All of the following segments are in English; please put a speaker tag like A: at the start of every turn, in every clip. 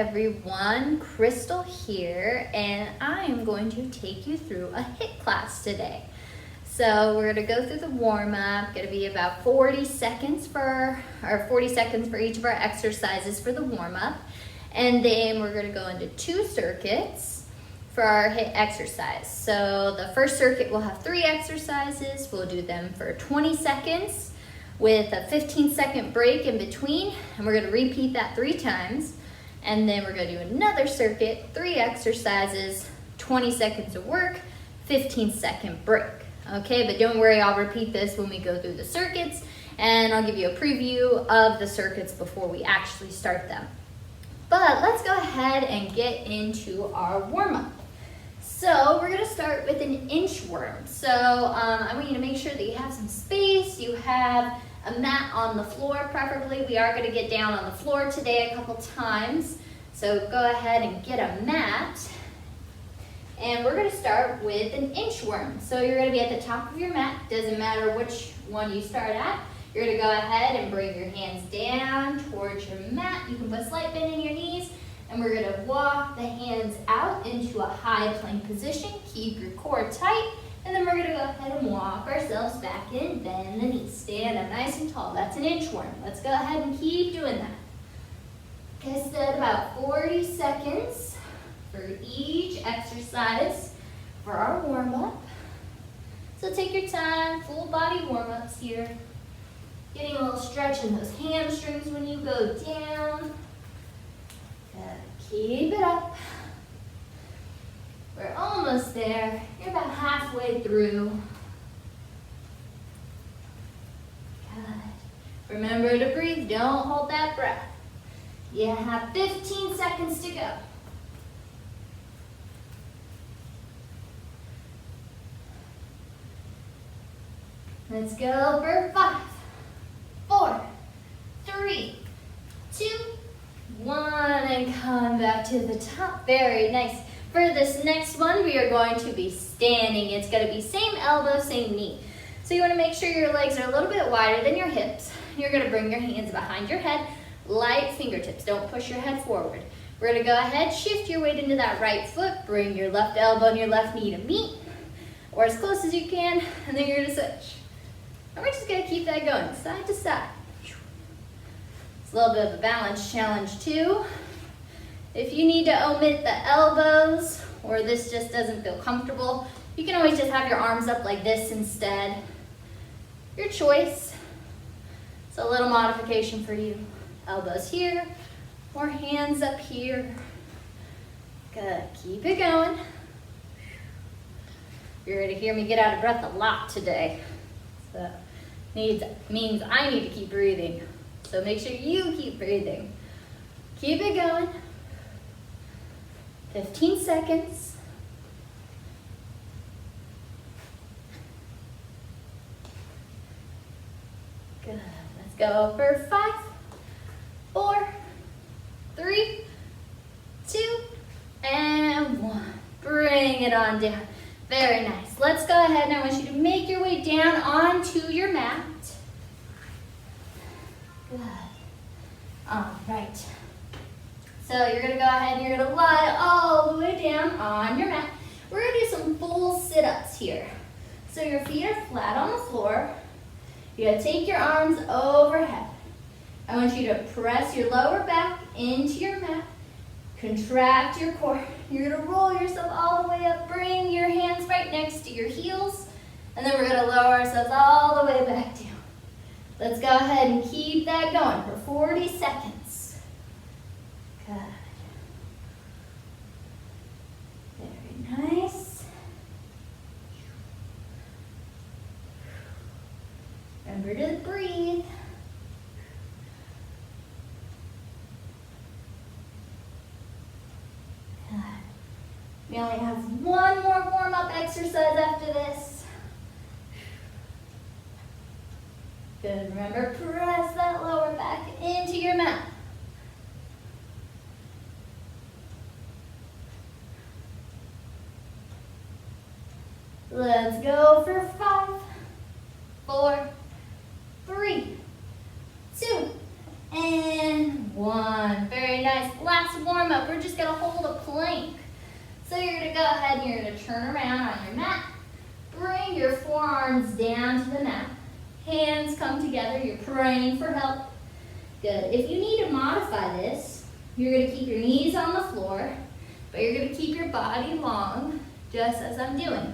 A: everyone, Kristel here, and I am going to take you through a HIIT class today. So we're going to go through the warm-up, going to be about 40 seconds for each of our exercises for the warm-up, and then we're going to go into 2 circuits for our HIIT exercise. So the first circuit will have 3 exercises. We'll do them for 20 seconds with a 15-second break in between, and we're going to repeat that 3 times. And then we're going to do another circuit, 3 exercises, 20 seconds of work, 15-second break. Okay, but don't worry, I'll repeat this when we go through the circuits, and I'll give you a preview of the circuits before we actually start them. But let's go ahead and get into our warm-up. So we're going to start with an inchworm. So I want you to make sure that you have some space, you have a mat on the floor preferably. We are going to get down on the floor today a couple times. So go ahead and get a mat. And we're going to start with an inchworm. So you're going to be at the top of your mat. Doesn't matter which one you start at. You're going to go ahead and bring your hands down towards your mat. You can put a slight bend in your knees. And we're going to walk the hands out into a high plank position. Keep your core tight. And then we're going to go ahead and walk ourselves back in, bend the knees, stand up nice and tall. That's an inchworm. Let's go ahead and keep doing that. Okay, so about 40 seconds for each exercise for our warm-up. So take your time, full body warm-ups here. Getting a little stretch in those hamstrings when you go down. Keep it up. We're almost there. You're about halfway through. Good. Remember to breathe. Don't hold that breath. You have 15 seconds to go. Let's go for 5, 4, 3, 2, 1, and come back to the top. Very nice. For this next one, we are going to be standing. It's going to be same elbow, same knee. So you want to make sure your legs are a little bit wider than your hips. You're going to bring your hands behind your head, light fingertips. Don't push your head forward. We're going to go ahead, shift your weight into that right foot, bring your left elbow and your left knee to meet, or as close as you can, and then you're going to switch. And we're just going to keep that going, side to side. It's a little bit of a balance challenge too. If you need to omit the elbows, or this just doesn't feel comfortable, you can always just have your arms up like this instead. Your choice. It's a little modification for you. Elbows here, or hands up here. Good, keep it going. You're going to hear me get out of breath a lot today. So means I need to keep breathing. So make sure you keep breathing. Keep it going. 15 seconds. Good. Let's go for 5, 4, 3, 2, and 1. Bring it on down. Very nice. Let's go ahead and I want you to make your way down onto your mat. Good. All right. So you're going to go ahead and you're going to lie all the way down on your mat. We're going to do some full sit-ups here. So your feet are flat on the floor. You're going to take your arms overhead. I want you to press your lower back into your mat. Contract your core. You're going to roll yourself all the way up. Bring your hands right next to your heels. And then we're going to lower ourselves all the way back down. Let's go ahead and keep that going for 40 seconds. Good. Very nice. Remember to breathe. Good. We only have one more warm-up exercise after this. Good. Remember, press that lower back into your mat. Let's go for 5, 4, 3, 2, and 1. Very nice. Last warm-up. So you're gonna go ahead and you're gonna turn around on your mat. Bring your forearms down to the mat. Hands come together, you're praying for help. Good. If you need to modify this, you're gonna keep your knees on the floor, but you're gonna keep your body long, just as I'm doing.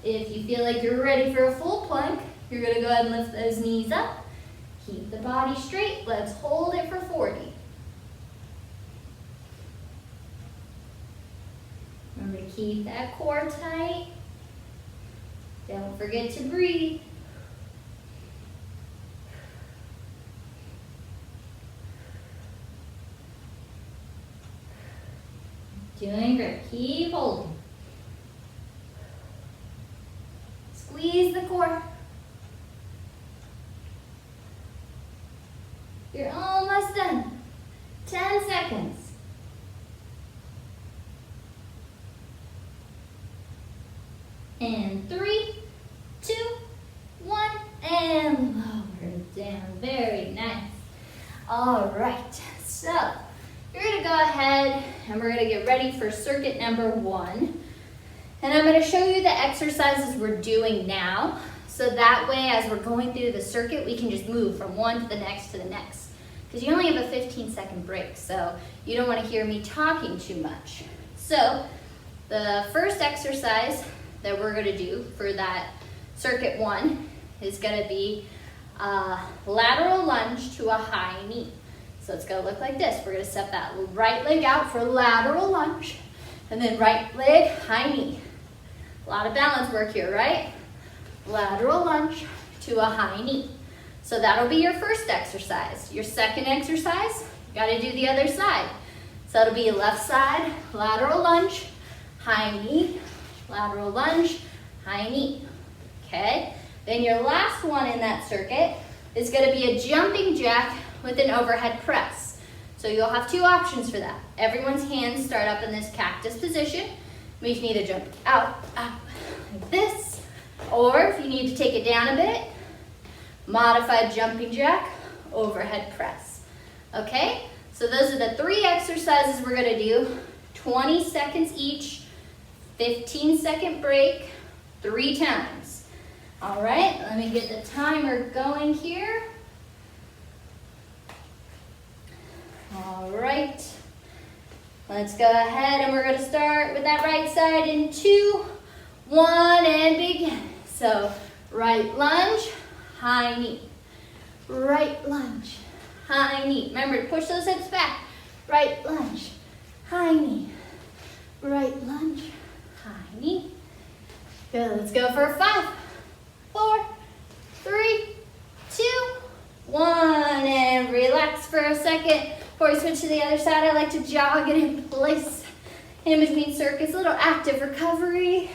A: If you feel like you're ready for a full plank, you're gonna go ahead and lift those knees up. Keep the body straight. Let's hold it for 40. Remember to keep that core tight. Don't forget to breathe. Doing great. Keep holding. Squeeze the core. You're almost done. 10 seconds. And 3, 2, 1, and lower it down. Very nice. All right, so you're gonna go ahead and we're gonna get ready for circuit number 1. And I'm gonna show you the exercises we're doing now. So that way, as we're going through the circuit, we can just move from one to the next to the next. Because you only have a 15-second break, so you don't want to hear me talking too much. So the first exercise that we're going to do for that circuit 1 is going to be a lateral lunge to a high knee. So it's going to look like this. We're going to step that right leg out for lateral lunge, and then right leg, high knee. A lot of balance work here, right? Lateral lunge to a high knee. So that'll be your first exercise. Your second exercise, you gotta do the other side. So it'll be left side, lateral lunge, high knee, lateral lunge, high knee. Okay? Then your last one in that circuit is gonna be a jumping jack with an overhead press. So you'll have 2 options for that. Everyone's hands start up in this cactus position. We can either jump out, like this, or if you need to take it down a bit, modified jumping jack, overhead press. Okay, so those are the 3 exercises we're gonna do. 20 seconds each, 15-second break, 3 times. All right, let me get the timer going here. All right, let's go ahead and we're gonna start with that right side in 2, 1, and begin. So right lunge, high knee. Right lunge, high knee. Remember to push those hips back. Right lunge, high knee. Right lunge, high knee. Good, let's go for 5, 4, 3, 2, 1. And relax for a second. Before we switch to the other side, I like to jog it in place. In between circuits, a little active recovery.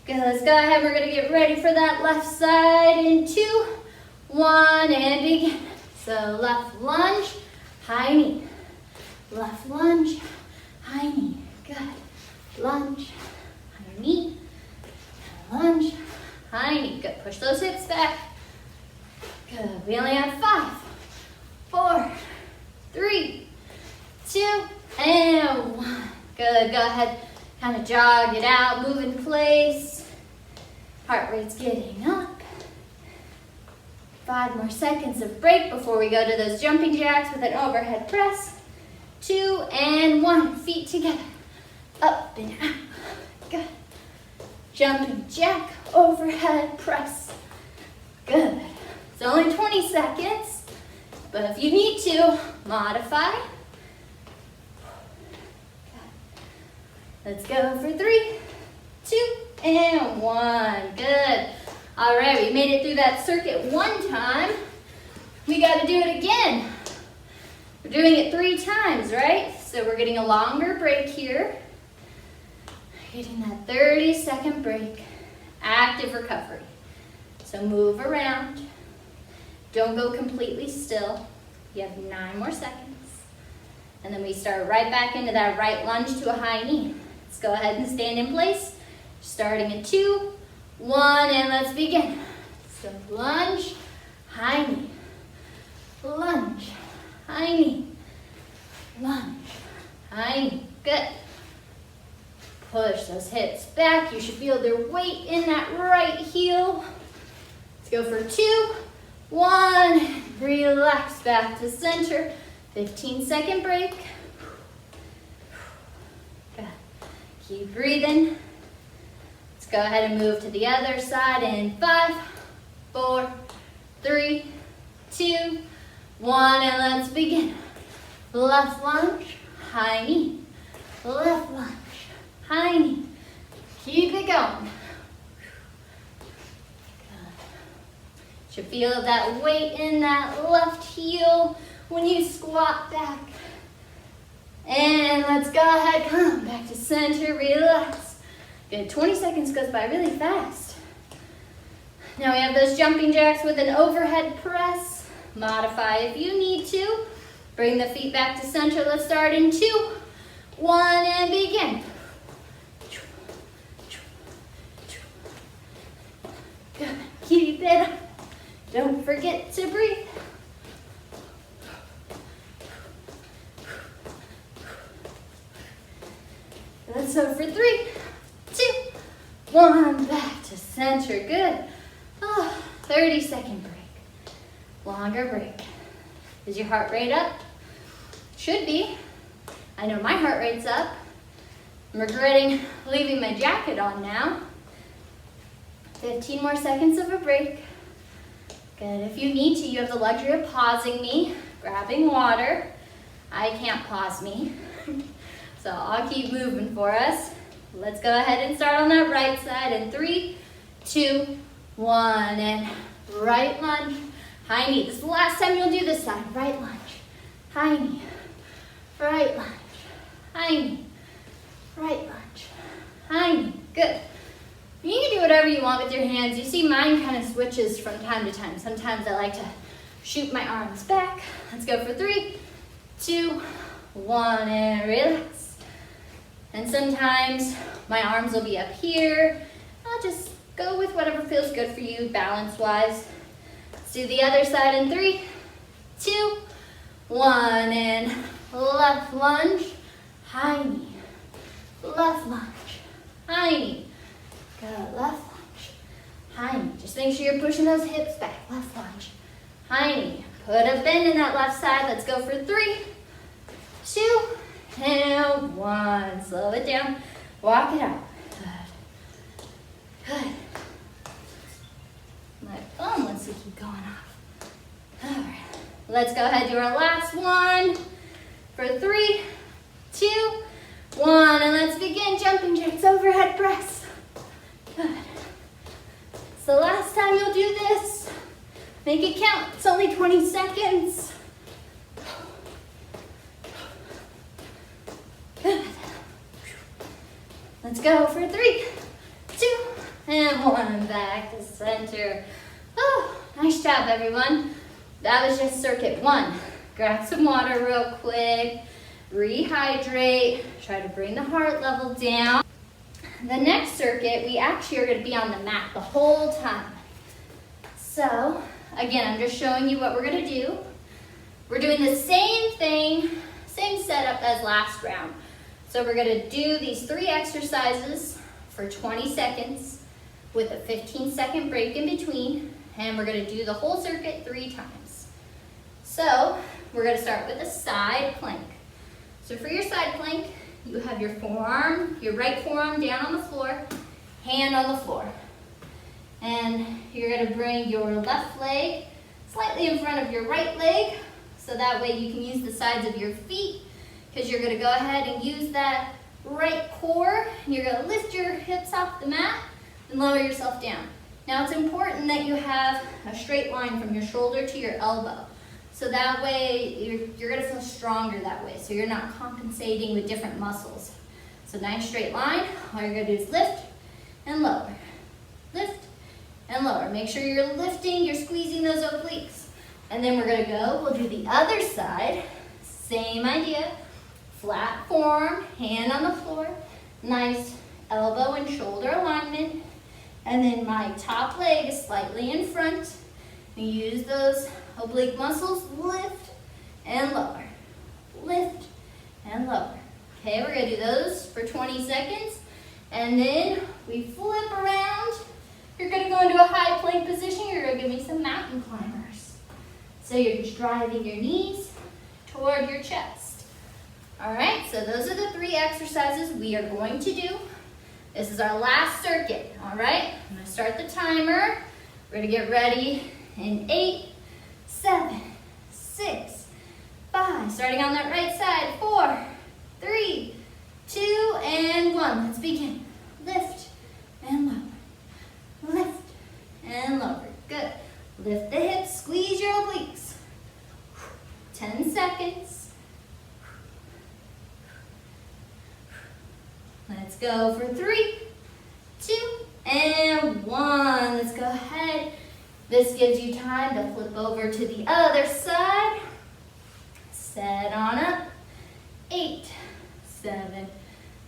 A: Good, let's go ahead. We're gonna get ready for that left side in 2, 1, and begin. So left lunge, high knee. Left lunge, high knee. Good. Lunge, high knee. Lunge, high knee. Good. Push those hips back. Good. We only have 5, 4, 3, 2, and 1. Good. Go ahead. Kind of jog it out, move in place. Heart rate's getting up. 5 more seconds of break before we go to those jumping jacks with an overhead press. 2 and 1, feet together. Up and out. Good. Jumping jack, overhead press. Good. It's only 20 seconds, but if you need to, modify. Let's go for 3, 2, and 1. Good. All right, we made it through that circuit 1 time. We got to do it again. We're doing it 3 times, right? So we're getting a longer break here. Getting that 30-second break. Active recovery. So move around. Don't go completely still. You have 9 more seconds. And then we start right back into that right lunge to a high knee. Let's go ahead and stand in place. Starting in 2, 1, and let's begin. So lunge, high knee. Lunge, high knee. Lunge, high knee. Good. those hips back. You should feel their weight in that right heel. Let's go for 2, 1. Relax back to center. 15-second break. Good. Keep breathing. Let's go ahead and move to the other side in 5, 4, 3, 2, 1, and let's begin. Left lunge, high knee. Left lunge, high knee. Keep it going. Good. Should feel that weight in that left heel when you squat back. And let's go ahead, come back to center, relax. Good, 20 seconds goes by really fast. Now we have those jumping jacks with an overhead press. Modify if you need to. Bring the feet back to center. Let's start in 2, 1, and begin. Good. Keep it up. Don't forget to breathe. Let's go for 3, 2, 1. Back to center. Good. 30-second break. Longer break. Is your heart rate up? Should be. I know my heart rate's up. I'm regretting leaving my jacket on now. 15 more seconds of a break. Good. If you need to, you have the luxury of pausing me, grabbing water. I can't pause me. So I'll keep moving for us. Let's go ahead and start on that right side in 3, 2, 1, and right lunge, high knee. This is the last time you'll do this side. Right lunge, high knee, right lunge, high knee, right lunge, high knee. Good. You can do whatever you want with your hands. You see mine kind of switches from time to time. Sometimes I like to shoot my arms back. Let's go for 3, 2, 1, and relax. And sometimes my arms will be up here. I'll just go with whatever feels good for you balance-wise. Let's do the other side in 3, 2, 1, and left lunge, high knee. Left lunge, high knee. Good, left lunge, high knee. Just make sure you're pushing those hips back. Left lunge, high knee. Put a bend in that left side. Let's go for 3, 2, and 1. Slow it down. Walk it out. Good. Good. My phone wants to keep going off. All right. Let's go ahead and do our last one for 3, 2, 1. And let's begin jumping jacks, overhead press. Good. It's the last time you'll do this. Make it count. It's only 20 seconds. Good. Let's go for 3, 2, and 1. Back to center. Oh, nice job, everyone. That was just circuit 1. Grab some water real quick. Rehydrate. Try to bring the heart level down. The next circuit, we actually are going to be on the mat the whole time. So, again, I'm just showing you what we're going to do. We're doing the same thing, same setup as last round. So we're going to do these 3 exercises for 20 seconds with a 15-second break in between, and we're going to do the whole circuit 3 times. So we're going to start with a side plank. So for your side plank, you have your forearm, your right forearm down on the floor, hand on the floor. And you're going to bring your left leg slightly in front of your right leg, so that way you can use the sides of your feet, because you're going to go ahead and use that right core. You're going to lift your hips off the mat and lower yourself down. Now it's important that you have a straight line from your shoulder to your elbow. So that way you're going to feel stronger that way. So you're not compensating with different muscles. So nice straight line. All you're going to do is lift and lower. Lift and lower. Make sure you're lifting, you're squeezing those obliques. And then we're going to go, we'll do the other side. Same idea. Flat forearm, hand on the floor, nice elbow and shoulder alignment, and then my top leg is slightly in front. You use those oblique muscles, lift and lower, lift and lower. Okay, we're gonna do those for 20 seconds, And then we flip around. You're gonna go into a high plank position. You're gonna give me some mountain climbers. So you're just driving your knees toward your chest. All right, so those are the 3 exercises we are going to do. This is our last circuit, all right? I'm gonna start the timer. We're gonna get ready in 8, 7, 6, 5. Starting on that right side, 4, 3, 2, and 1. Let's begin. Lift and lower. Lift and lower. Good. Lift the hips, squeeze your obliques. 10 seconds. Let's go for 3, 2, and 1. Let's go ahead. This gives you time to flip over to the other side. Set on up. 8, 7,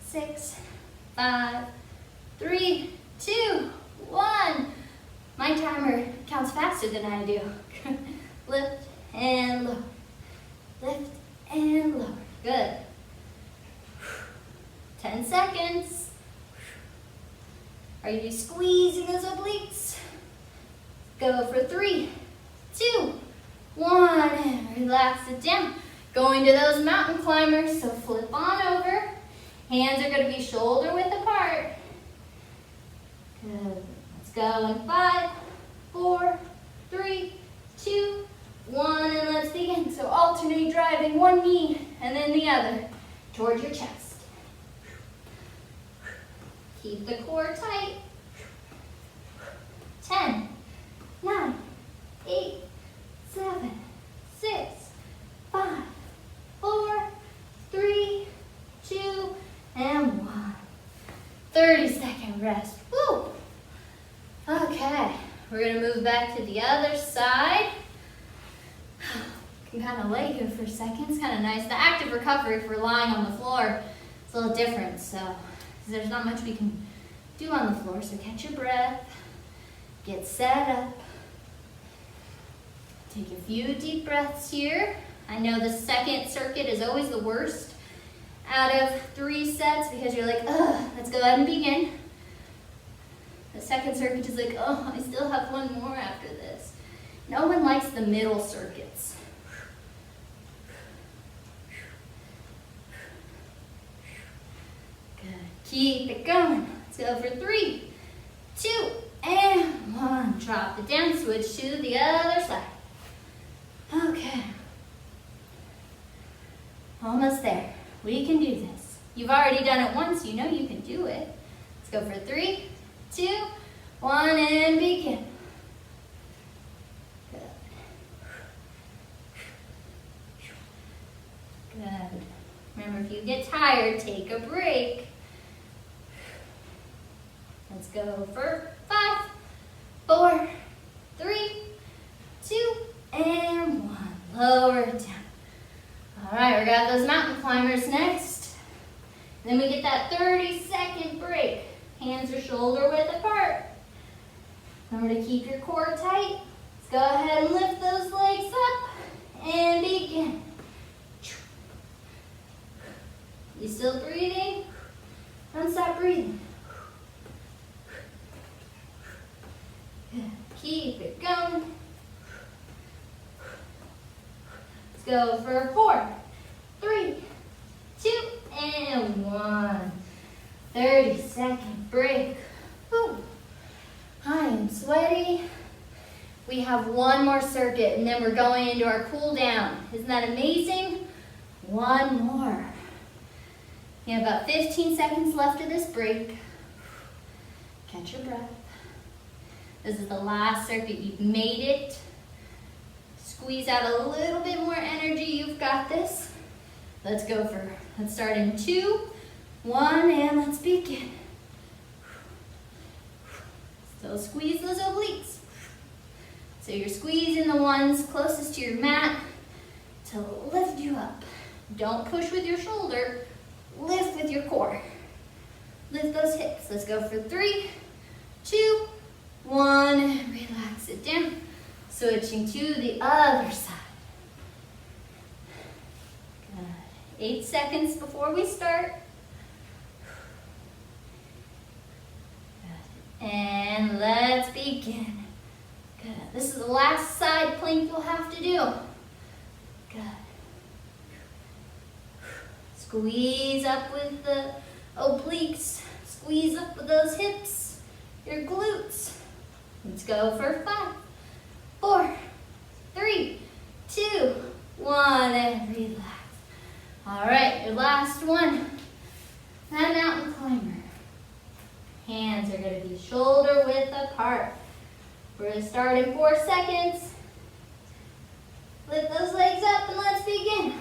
A: 6, 5, 3, 2, 1. My timer counts faster than I do. Lift and lower. Lift and lower. Good. 10 seconds. Are you squeezing those obliques? Go for 3, 2, 1, and relax it down. Going to those mountain climbers, so flip on over. Hands are going to be shoulder width apart. Good. Let's go in 5, 4, 3, 2, 1, and let's begin. So alternate driving one knee and then the other towards your chest. Keep the core tight. 10, 9, 8, 7, 6, 5, 4, 3, 2, and 1. 30-second rest. Woo! Okay, we're gonna move back to the other side. You can kind of lay here for a second. It's kind of nice. The active recovery, if we're lying on the floor, it's a little different. So there's not much we can do on the floor. So catch your breath. Get set up. Take a few deep breaths here. I know the second circuit is always the worst out of 3 sets because you're like, ugh, let's go ahead and begin. The second circuit is like, oh, I still have one more after this. No one likes the middle circuits. Good. Keep it going. Let's go for 3, 2, and 1. Drop it down, switch to the other side. Okay. Almost there. We can do this. You've already done it once, you know you can do it. Let's go for 3, 2, 1, and begin. Good. Good. Remember, if you get tired, take a break. Let's go for 5, 4, 3, 2, and 1. Lower it down. All right, we got those mountain climbers next. Then we get that 30-second break. Hands are shoulder width apart. Remember to keep your core tight. Let's go ahead and lift those legs up and begin. You still breathing? Don't stop breathing. Good. Keep it going. Let's go for 4, 3, 2, and 1. 30-second break. Whew. I am sweaty. We have one more circuit and then we're going into our cool down. Isn't that amazing? One more. You have about 15 seconds left of this break. Catch your breath. This is the last circuit. You've made it. Squeeze out a little bit more energy. You've got this. Let's start in 2, 1, and let's begin. So squeeze those obliques. So you're squeezing the ones closest to your mat to lift you up. Don't push with your shoulder, lift with your core. Lift those hips. Let's go for 3, 2, 1, and relax it down. Switching to the other side. Good. 8 seconds before we start. And let's begin. Good. This is the last side plank you'll have to do. Good. Squeeze up with the obliques. Squeeze up with those hips, your glutes. Let's go for 5, 4, 3, 2, 1, and relax. All right, your last one. That mountain climber. Hands are going to be shoulder width apart. We're going to start in 4 seconds. Lift those legs up and let's begin.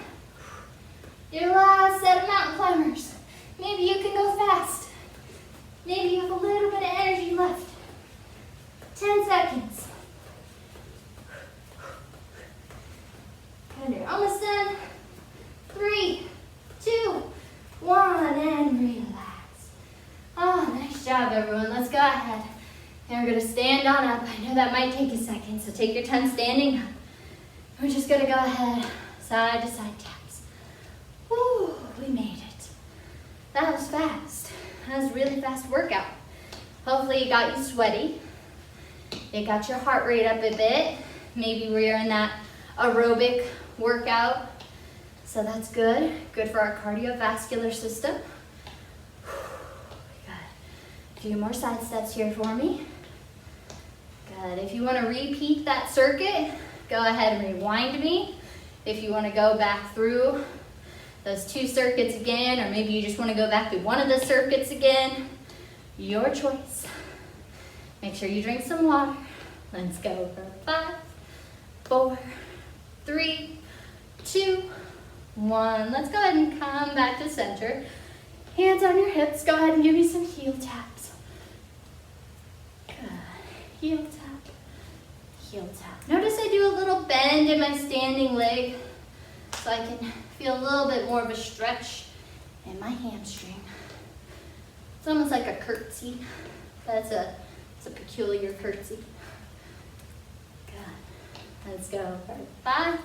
A: Your last set of mountain climbers. Maybe you can go fast. Maybe you have a little bit of energy left. 10 seconds. And you're almost done. 3, 2, 1, and relax. Oh, nice job, everyone. Let's go ahead. And we're going to stand on up. I know that might take a second, so take your time standing up. We're just going to go ahead, side to side taps. Woo, we made it. That was fast. That was a really fast workout. Hopefully it got you sweaty. It got your heart rate up a bit. Maybe we're in that aerobic workout. So that's good. Good for our cardiovascular system. Good. A few more side steps here for me. Good. If you want to repeat that circuit, go ahead and rewind me. If you want to go back through those 2 circuits again, or maybe you just want to go back through one of the circuits again, your choice. Make sure you drink some water. Let's go for 5, 4, 3, 2, 1. Let's go ahead and come back to center. Hands on your hips. Go ahead and give me some heel taps. Good. Heel tap. Heel tap. Notice I do a little bend in my standing leg so I can feel a little bit more of a stretch in my hamstring. It's almost like a curtsy. It's a peculiar curtsy. Good. Let's go for 5,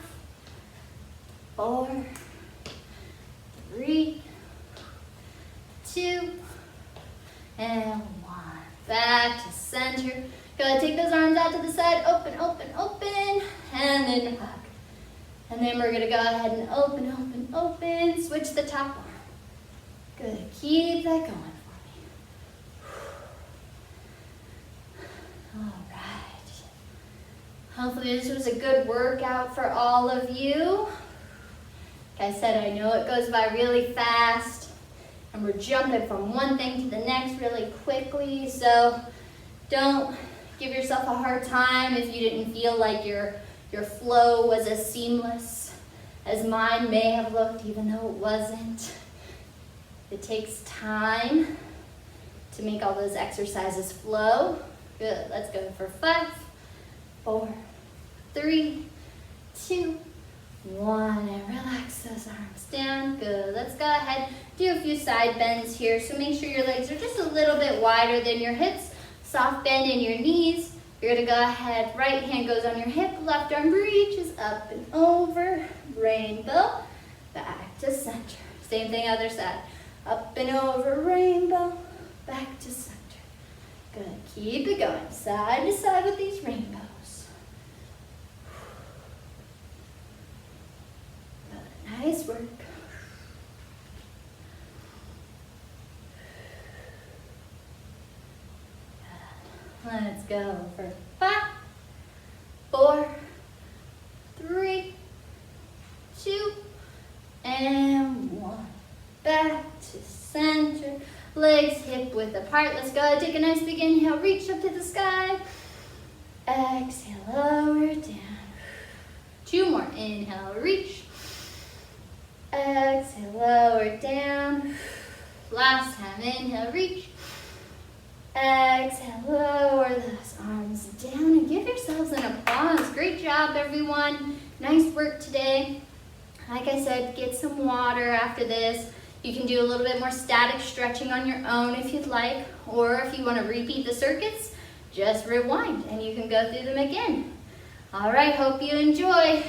A: 4, 3, 2, and 1. Back to center. Go ahead, take those arms out to the side. Open, open, open, and then hug. And then we're gonna go ahead and open, open, open. Switch the top arm. Good, keep that going for me. All right. Hopefully this was a good workout for all of you. Like I said, I know it goes by really fast, and we're jumping from one thing to the next really quickly, so don't give yourself a hard time if you didn't feel like your flow was as seamless as mine may have looked, even though it wasn't. It takes time to make all those exercises flow. Good, let's go for 5, 4, 3, 2, 1, and relax those arms down. Good, let's go ahead, do a few side bends here. So make sure your legs are just a little bit wider than your hips. Soft bend in your knees. You're gonna go ahead, right hand goes on your hip, left arm reaches up and over, rainbow, back to center. Same thing other side, up and over, rainbow, back to center. Good, keep it going, side to side with these rainbows. Good, nice work. Let's go for 5, 4, 3, 2, and 1. Back to center. Legs hip width apart. Let's go ahead, take a nice big inhale. Reach up to the sky. Exhale, lower down. 2 more. Inhale, reach. Exhale, lower down. Last time, inhale, reach. Exhale, lower those arms down and give yourselves an applause. Great job, everyone. Nice work today. Like I said, get some water after this. You can do a little bit more static stretching on your own if you'd like, or if you want to repeat the circuits, just rewind and you can go through them again. All right, hope you enjoy.